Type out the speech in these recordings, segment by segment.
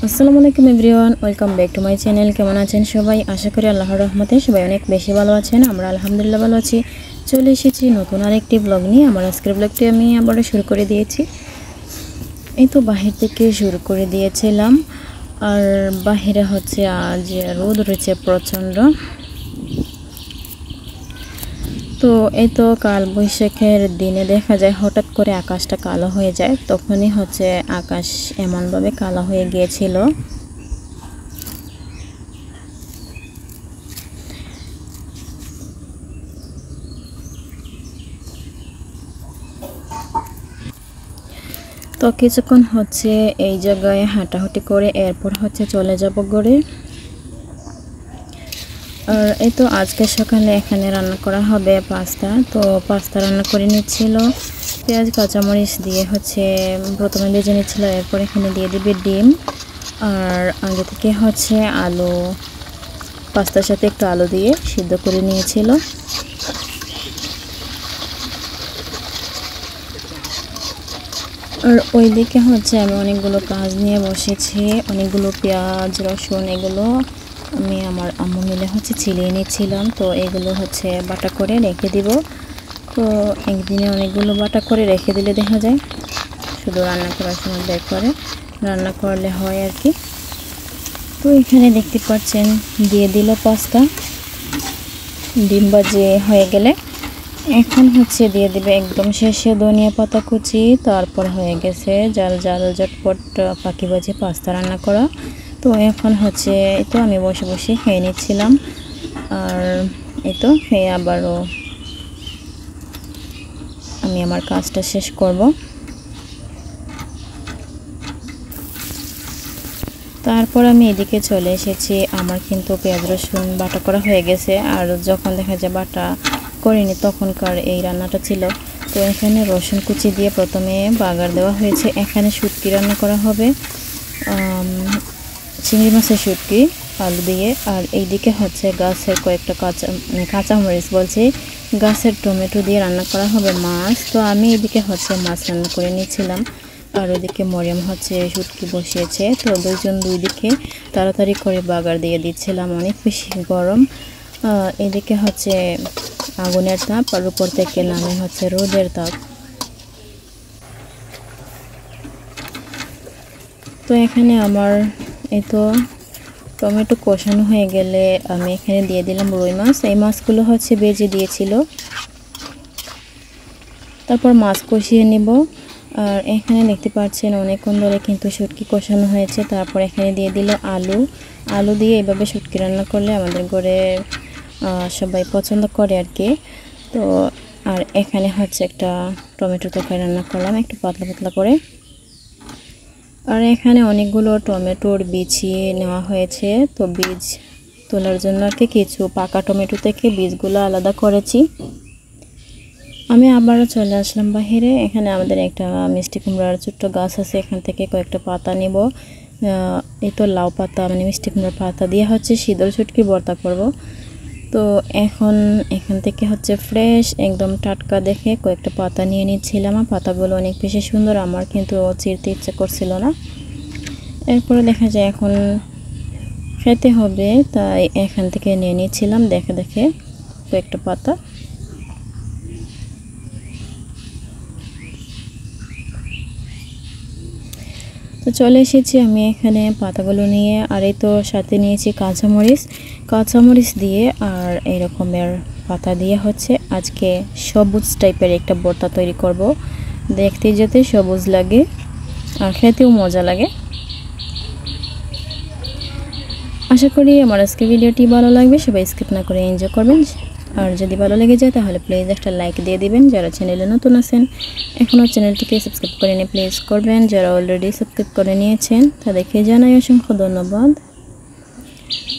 আসসালামু আলাইকুম everyone, welcome back to my channel. কেমন আছেন সবাই? আশা করি আল্লাহর রহমতে সবাই অনেক বেশি ভালো আছেন। আমরা আলহামদুলিল্লাহ ভালো আছি। চলে এসেছি নতুন আরেকটি ব্লগ নিয়ে। আমার আজকের ব্লগটি আমি আবারও শুরু করে দিয়েছি। এই তো বাহির থেকে শুরু করে দিয়েছিলাম, আর বাহিরে হচ্ছে আজ রোদ রয়েছে প্রচণ্ড। তো এই তো কাল বৈশাখের দিনে দেখা যায় হঠাৎ করে আকাশটা কালো হয়ে যায়, তখনই হচ্ছে আকাশ এমনভাবে কালো হয়ে গিয়েছিল। তো কিছুক্ষণ হচ্ছে এই জায়গায় হাঁটাহাঁটি করে এরপর হচ্ছে চলে যাব ঘরে। আর এই তো আজকে সকালে এখানে রান্না করা হবে পাস্তা। তো পাস্তা রান্না করে নিচ্ছিল, পেঁয়াজ কাঁচামরিচ দিয়ে হচ্ছে প্রথমে ভেজে নিচ্ছিল, এরপর এখানে দিয়ে দিবে ডিম। আর আগে থেকে হচ্ছে আলু, পাস্তার সাথে একটু আলু দিয়ে সিদ্ধ করে নিয়েছিল। আর ওইদিকে হচ্ছে আমি অনেকগুলো কাজ নিয়ে বসেছি, অনেকগুলো পেঁয়াজ রসুন এগুলো আমি আমার আম্মু মিলে হচ্ছে ছিলিয়ে নিচ্ছিলাম। তো এগুলো হচ্ছে বাটা করে রেখে দিব। তো একদিনে অনেকগুলো বাটা করে রেখে দিলে দেখা যায় শুধু রান্না করার সময় বের করে রান্না করলে হয় আর কি। তো এখানে দেখতে পাচ্ছেন দিয়ে দিল পাস্তা। ডিম ভাজি হয়ে গেলে এখন হচ্ছে দিয়ে দিবে একদম শেষে ধনিয়া পাতা কুচি। তারপর হয়ে গেছে জাল জাল ঝটপট পাখিবাজি পাস্তা রান্না করা। তো এখন হচ্ছে এই তো আমি বসে বসে খেয়ে নিচ্ছিলাম, আর এই তো খেয়ে আবারও আমি আমার কাজটা শেষ করব। তারপর আমি এদিকে চলে এসেছি। আমার কিন্তু পেঁয়াজ রসুন বাটা করা হয়ে গেছে, আর যখন দেখা যায় বাটা করিনি তখনকার এই রান্নাটা ছিল। তো এখানে রসুন কুচি দিয়ে প্রথমে বাগার দেওয়া হয়েছে। এখানে শুটকি রান্না করা হবে, চিংড়ি মাছের শুটকি আলু দিয়ে। আর এইদিকে হচ্ছে গাছের কয়েকটা কাঁচামরিচ বলছি, গাছের টমেটো দিয়ে রান্না করা হবে মাছ। তো আমি এদিকে হচ্ছে মাছ রান্না করে নিয়েছিলাম, আর ওইদিকে মরিয়ম হচ্ছে শুটকি বসিয়েছে। তো দুইজন দুই দিকে তাড়াতাড়ি করে বাগার দিয়ে দিচ্ছিলাম, অনেক বেশি গরম। এদিকে হচ্ছে আগুনের তাপ, আর উপর থেকে নামে হচ্ছে রোদের তাপ। তো এখানে আমার এই তো টমেটো কষানো হয়ে গেলে আমি এখানে দিয়ে দিলাম রুই মাছ। এই মাছগুলো হচ্ছে ভেজে দিয়েছিল, তারপর মাছ কষিয়ে নিব। আর এখানে দেখতে পাচ্ছেন অনেকক্ষণ ধরে কিন্তু শুটকি কষানো হয়েছে। তারপর এখানে দিয়ে দিল আলু দিয়ে এভাবে শুটকি রান্না করলে আমাদের ঘরে সবাই পছন্দ করে আর কি। তো আর এখানে হচ্ছে একটা টমেটো তরকারি রান্না করলাম একটু পাতলা পাতলা করে। আর এখানে অনেকগুলো টমেটোর বিছিয়ে নেওয়া হয়েছে। তো বীজ তোলার জন্য আর কি কিছু পাকা টমেটো থেকে বীজগুলো আলাদা করেছি। আমি আবারও চলে আসলাম বাহিরে। এখানে আমাদের একটা মিষ্টি কুমড়ার ছোট্ট গাছ আছে, এখান থেকে কয়েকটা পাতা নিব। এই তো লাউ পাতা মানে মিষ্টি কুমড়ার পাতা দিয়ে হচ্ছে শীতল শুটকি ভর্তা করব। তো এখান থেকে হচ্ছে ফ্রেশ একদম টাটকা দেখে কয়েকটা পাতা নিয়ে নিচ্ছিলাম। পাতাগুলো অনেক বেশি সুন্দর, আমার কিন্তু চিরতে ইচ্ছে করছিল না। এরপরে দেখা যায় এখন খেতে হবে, তাই এখান থেকে নিয়ে নিচ্ছিলাম দেখে দেখে কয়েকটা পাতা। তো চলে এসেছি আমি এখানে পাতাগুলো নিয়ে। আর এই তো সাথে নিয়েছি কাঁচামরিচ দিয়ে আর এই রকমের পাতা দিয়ে হচ্ছে আজকে সবুজ টাইপের একটা ভর্তা তৈরি করব, দেখতে যেতে সবুজ লাগে আর খেতেও মজা লাগে। আশা করি আমার আজকে ভিডিওটি ভালো লাগবে, সবাই স্কিপ না করে এনজয় করবেন। আর যদি ভালো লেগে যায় তাহলে প্লিজ একটা লাইক দিয়ে দিবেন। যারা চ্যানেলে নতুন আছেন এখনও চ্যানেলটিকে সাবস্ক্রাইব করে নিয়ে প্লিজ করবেন। যারা অলরেডি সাবস্ক্রাইব করে নিয়েছেন তাদেরকে জানাই অসংখ্য ধন্যবাদ।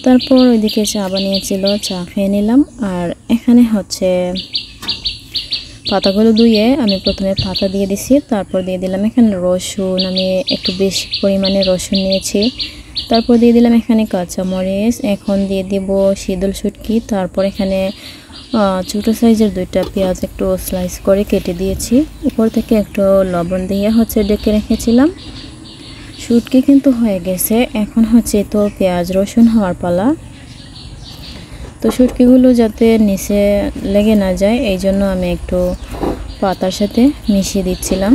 তারপর ওইদিকে চা বানিয়েছিল, চা খেয়ে নিলাম। আর এখানে হচ্ছে পাতাগুলো ধুয়ে আমি প্রথমে পাতা দিয়ে দিছি, তারপর দিয়ে দিলাম এখানে রসুন। আমি একটু বেশি পরিমাণে রসুন নিয়েছি। তারপর দিয়ে দিলাম এখানে কাঁচামরিচ। এখন দিয়ে দিব শীতল শুটকি। তারপর এখানে ছোটো সাইজের দুইটা পেঁয়াজ একটু স্লাইস করে কেটে দিয়েছি। উপর থেকে একটু লবণ দিয়ে হচ্ছে ডেকে রেখেছিলাম। শুটকি কিন্তু হয়ে গেছে, এখন হচ্ছে তো পেঁয়াজ রসুন হওয়ার পালা। তো শুটকিগুলো যাতে নিচে লেগে না যায় এই জন্য আমি একটু পাতার সাথে মিশিয়ে দিচ্ছিলাম।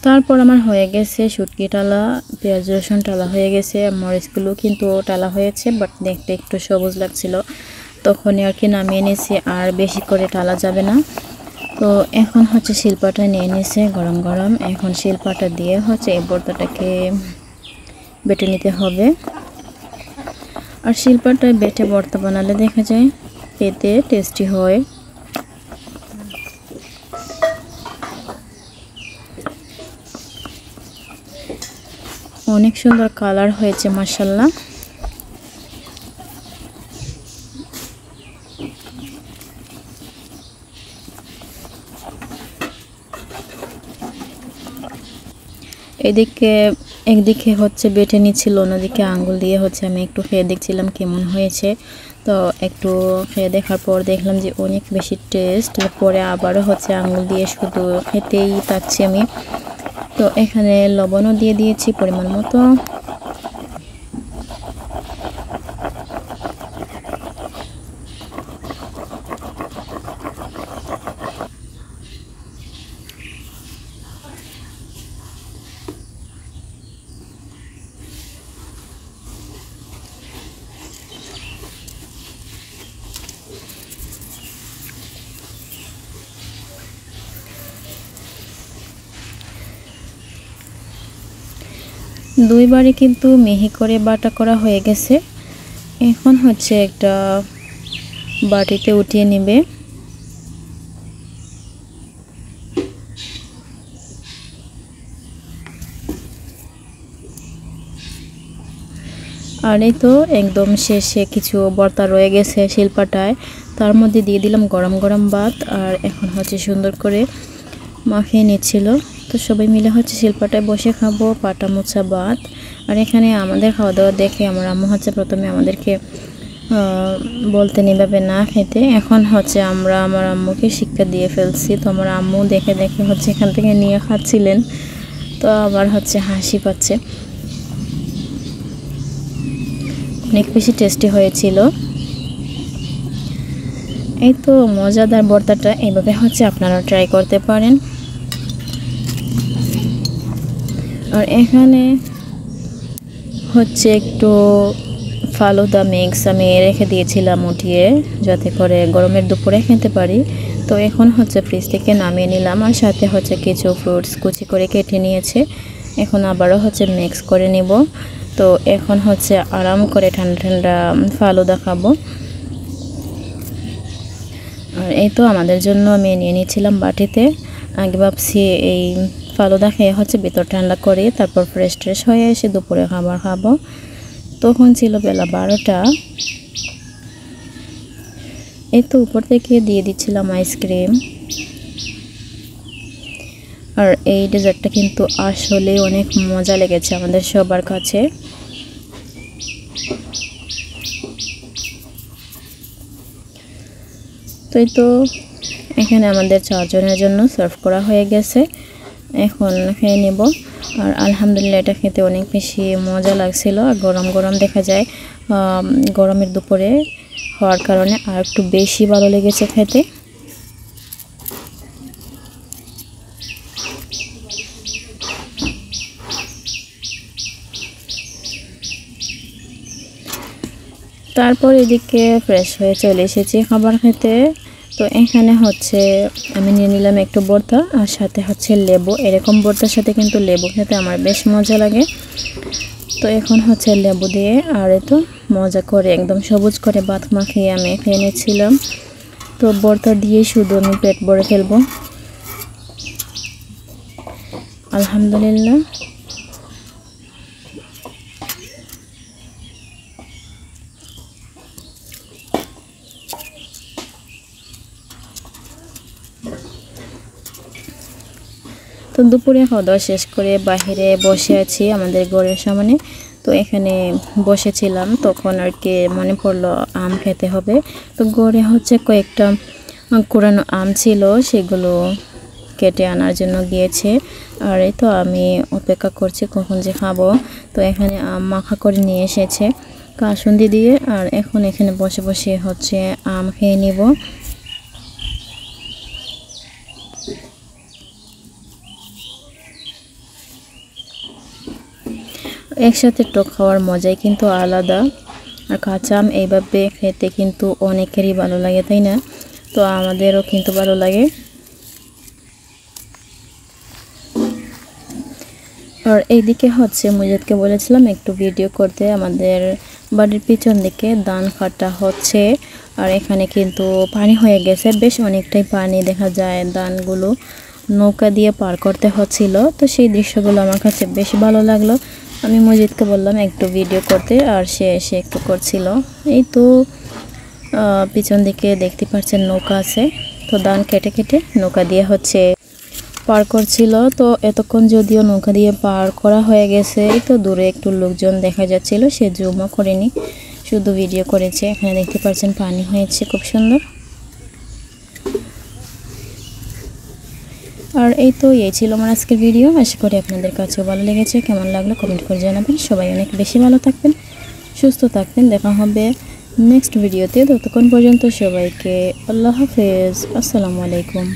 তারপর আমার হয়ে গেছে শুটকি টালা, পেঁয়াজ রসুন টালা হয়ে গেছে, মরিচগুলো কিন্তু টালা হয়েছে, বাট দেখতে একটু সবুজ লাগছিল, তখনই আর কি নামিয়ে নিয়েছি, আর বেশি করে টালা যাবে না। তো এখন হচ্ছে শিলপাটা নিয়ে নিয়েছে গরম গরম, এখন শিলপাটা দিয়ে হচ্ছে এই ভর্তাটাকে বেটে নিতে হবে। আর শিলপাটায় বেটে ভর্তা বানালে দেখা যায় খেতে টেস্টি হয়। অনেক সুন্দর কালার হয়েছে মাশাআল্লাহ। একদিকে হচ্ছে বেটে নিচ্ছিল, অন্যদিকে আঙ্গুল দিয়ে হচ্ছে আমি একটু খেয়ে দেখছিলাম কেমন হয়েছে। তো একটু খেয়ে দেখার পর দেখলাম যে অনেক বেশি টেস্ট। পরে আবারও হচ্ছে আঙ্গুল দিয়ে শুধু খেতেই পাচ্ছি আমি। তো এখানে লবণও দিয়ে দিয়েছি পরিমাণ মতো। দুইবারই কিন্তু মিহি করে বাটা করা হয়ে গেছে। এখন হচ্ছে একটা বাটিতে উঠিয়ে নেবে। আর এই তো একদম শেষে কিছু ভর্তা রয়ে গেছে শিলপাটায়, তার মধ্যে দিয়ে দিলাম গরম গরম ভাত। আর এখন হচ্ছে সুন্দর করে মাখিয়ে নিচ্ছিল। তো সবাই মিলে হচ্ছে শিলপাটায় বসে খাবো পাটা মোছা ভাত। আর এখানে আমাদের খাওয়া দাওয়া দেখে আমার আম্মু হচ্ছে প্রথমে আমাদেরকে বলতে নিভাবে না খেতে, এখন হচ্ছে আমরা আমার আম্মুকে শিক্ষা দিয়ে ফেলছি। তো আমার আম্মু দেখে দেখে হচ্ছে এখান থেকে নিয়ে খাচ্ছিলেন, তো আবার হচ্ছে হাসি পাচ্ছে। অনেক বেশি টেস্টি হয়েছিল। এই তো মজাদার ভর্তাটা এইভাবে হচ্ছে আপনারা ট্রাই করতে পারেন। আর এখানে হচ্ছে একটু ফালুদা মিক্স আমি রেখে দিয়েছিলাম উঠিয়ে, যাতে করে গরমের দুপুরে খেতে পারি। তো এখন হচ্ছে ফ্রিজ থেকে নামিয়ে নিলাম, আর সাথে হচ্ছে কিছু ফ্রুটস কুচি করে কেটে নিয়েছে। এখন আবারও হচ্ছে মিক্স করে নিব। তো এখন হচ্ছে আরাম করে ঠান্ডা ঠান্ডা ফালুদা খাবো। আর এই তো আমাদের জন্য আমি নিয়ে নিয়েছিলাম বাটিতে। আগে ভাবছি এই ফালুদা খেয়ে হচ্ছে ভিতর ঠান্ডা করে তারপর ফ্রেশ ট্রেশ হয়ে এসে দুপুরে খাবার খাবো। তখন ছিল বেলা 12টা। এই তো উপর থেকে দিয়ে দিচ্ছিলাম আইসক্রিম। আর এই ডেজার্টটা কিন্তু আসলে অনেক মজা লেগেছে আমাদের সবার কাছে। তো এই তো এখানে আমাদের 4 জনের জন্য সার্ভ করা হয়ে গেছে, এখন খেয়ে নেব। আর আলহামদুলিল্লাহ এটা খেতে অনেক বেশি মজা লাগছিল। আর গরম গরম দেখা যায় গরমের দুপুরে হওয়ার কারণে আর একটু বেশি ভালো লেগেছে খেতে। তারপর এদিকে ফ্রেশ হয়ে চলে এসেছি খাবার খেতে। তো এখানে হচ্ছে আমি নিয়ে নিলাম একটু ভর্তা, আর সাথে হচ্ছে লেবু। এরকম ভর্তার সাথে কিন্তু লেবু খেতে আমার বেশ মজা লাগে। তো এখন হচ্ছে লেবু দিয়ে আর তো মজা করে একদম সবুজ করে ভাত মাখিয়ে আমি খেয়ে নিচ্ছিলাম। তো ভর্তা দিয়ে শুধু আমি পেট ভরে ফেলবো আলহামদুলিল্লাহ। তো দুপুরে খাওয়া দাওয়া শেষ করে বাহিরে বসে আছি আমাদের ঘরের সামনে। তো এখানে বসেছিলাম, তখন আর কি মনে পড়লো আম খেতে হবে। তো ঘরে হচ্ছে কয়েকটা কুড়ানো আম ছিল, সেগুলো কেটে আনার জন্য গিয়েছে। আর এই তো আমি অপেক্ষা করছি কখন যে খাবো। তো এখানে আম মাখা করে নিয়ে এসেছে কাসুন্দি দিয়ে, আর এখন এখানে বসে বসে হচ্ছে আম খেয়ে নিব। একসাথে টক খাওয়ার মজাই কিন্তু আলাদা। আর কাঁচা আম এইভাবে খেতে কিন্তু অনেকেরই ভালো লাগে, তাই না? তো আমাদেরও কিন্তু ভালো লাগে। আর এইদিকে হচ্ছে মুজাদকে বলেছিলাম একটু ভিডিও করতে। আমাদের বাড়ির পিছন দিকে ধান কাটা হচ্ছে, আর এখানে কিন্তু পানি হয়ে গেছে, বেশ অনেকটাই পানি দেখা যায়। ধানগুলো নৌকা দিয়ে পার করতে হচ্ছিল। তো সেই দৃশ্যগুলো আমার কাছে বেশ ভালো লাগলো। আমি মুজিদকে বললাম একটু ভিডিও করতে, আর সে এসে একটু করছিল। এই তো পিছন দিকে দেখতে পাচ্ছেন নৌকা আছে, তো ধান কেটে কেটে নৌকা দিয়ে হচ্ছে পার করছিল। তো এতক্ষণ যদিও নৌকা দিয়ে পার করা হয়ে গেছে, এই তো দূরে একটু লোকজন দেখা যাচ্ছিল, সে জুমও করেনি, শুধু ভিডিও করেছে। এখানে দেখতে পাচ্ছেন পানি হয়েছে খুব সুন্দর। আর এই তো এই ছিল আমার আজকের ভিডিও। আশা করি আপনাদের কাছেও ভালো লেগেছে। কেমন লাগলো কমেন্ট করে জানাবেন। সবাই অনেক বেশি ভালো থাকবেন, সুস্থ থাকবেন। দেখা হবে নেক্সট ভিডিওতে। ততক্ষণ পর্যন্ত সবাইকে আল্লাহ হাফেজ, আসসালামু আলাইকুম।